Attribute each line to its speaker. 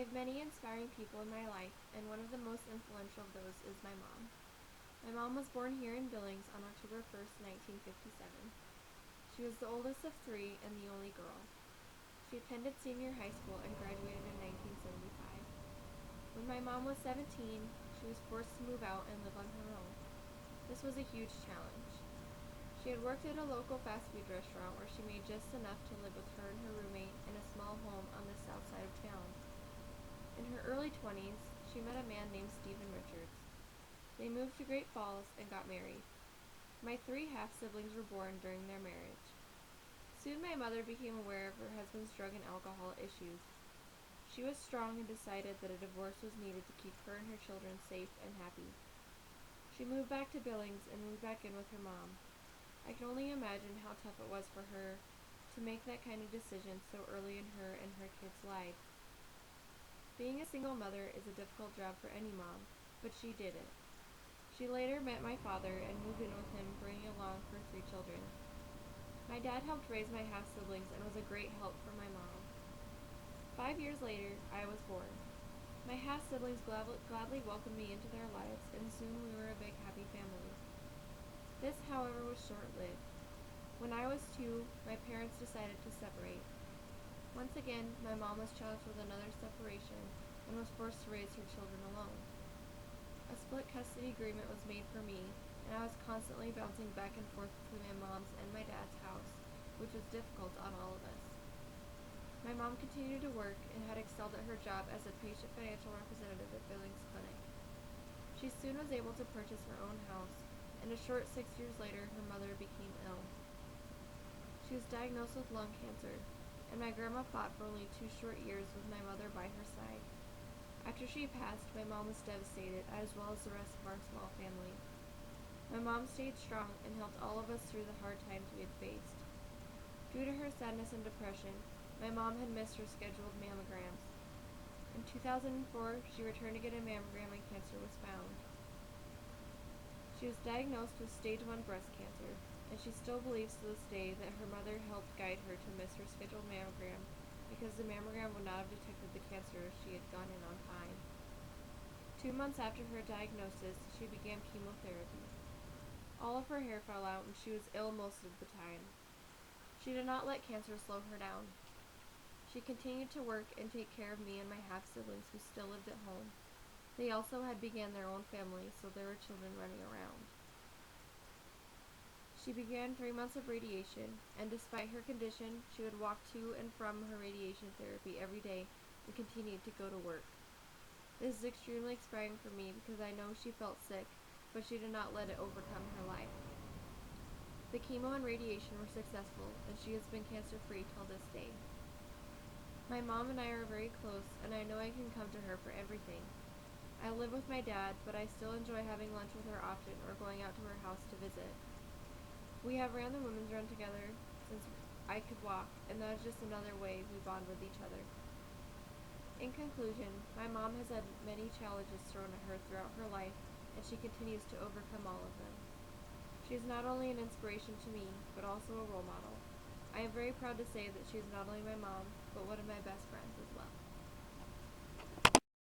Speaker 1: have many inspiring people in my life, and one of the most influential of those is my mom. My mom was born here in Billings on October 1st, 1957. She was the oldest of three and the only girl. She attended senior high school and graduated in 1975. When my mom was 17, she was forced to move out and live on her own. This was a huge challenge. She had worked at a local fast food restaurant where she made just enough to live with her and her roommate in a small home on the south side of town. In her early 20s, she met a man named Stephen Richards. They moved to Great Falls and got married. My three half-siblings were born during their marriage. Soon my mother became aware of her husband's drug and alcohol issues. She was strong and decided that a divorce was needed to keep her and her children safe and happy. She moved back to Billings and moved back in with her mom. I can only imagine how tough it was for her to make that kind of decision so early in her and her kids' lives. Being a single mother is a difficult job for any mom, but she did it. She later met my father and moved in with him, bringing along her three children. My dad helped raise my half-siblings and was a great help for my mom. 5 years later, I was born. My half-siblings gladly welcomed me into their lives, and soon we were a big, happy family. This, however, was short-lived. When I was 2, my parents decided to separate. Once again, my mom was challenged with another separation and was forced to raise her children alone. A split custody agreement was made for me, and I was constantly bouncing back and forth between my mom's and my dad's house, which was difficult on all of us. My mom continued to work and had excelled at her job as a patient financial representative at Billings Clinic. She soon was able to purchase her own house, and a short 6 years later, her mother became ill. She was diagnosed with lung cancer, and my grandma fought for only 2 short years with my mother by her side. After she passed, my mom was devastated, as well as the rest of our small family. My mom stayed strong and helped all of us through the hard times we had faced. Due to her sadness and depression, my mom had missed her scheduled mammograms. In 2004, she returned to get a mammogram and cancer was found. She was diagnosed with stage 1 breast cancer, and she still believes to this day that her mother helped guide her to miss her scheduled mammogram because the mammogram would not have detected the cancer if she had gone in on time. 2 months after her diagnosis, she began chemotherapy. All of her hair fell out, and she was ill most of the time. She did not let cancer slow her down. She continued to work and take care of me and my half-siblings who still lived at home. They also had began their own family, so there were children running around. She began 3 months of radiation, and despite her condition, she would walk to and from her radiation therapy every day and continued to go to work. This is extremely inspiring for me because I know she felt sick, but she did not let it overcome her life. The chemo and radiation were successful, and she has been cancer-free till this day. My mom and I are very close, and I know I can come to her for everything. I live with my dad, but I still enjoy having lunch with her often or going out to her house to visit. We have ran the women's run together since I could walk, and that is just another way we bond with each other. In conclusion, my mom has had many challenges thrown at her throughout her life, and she continues to overcome all of them. She is not only an inspiration to me, but also a role model. I am very proud to say that she is not only my mom, but one of my best friends as well.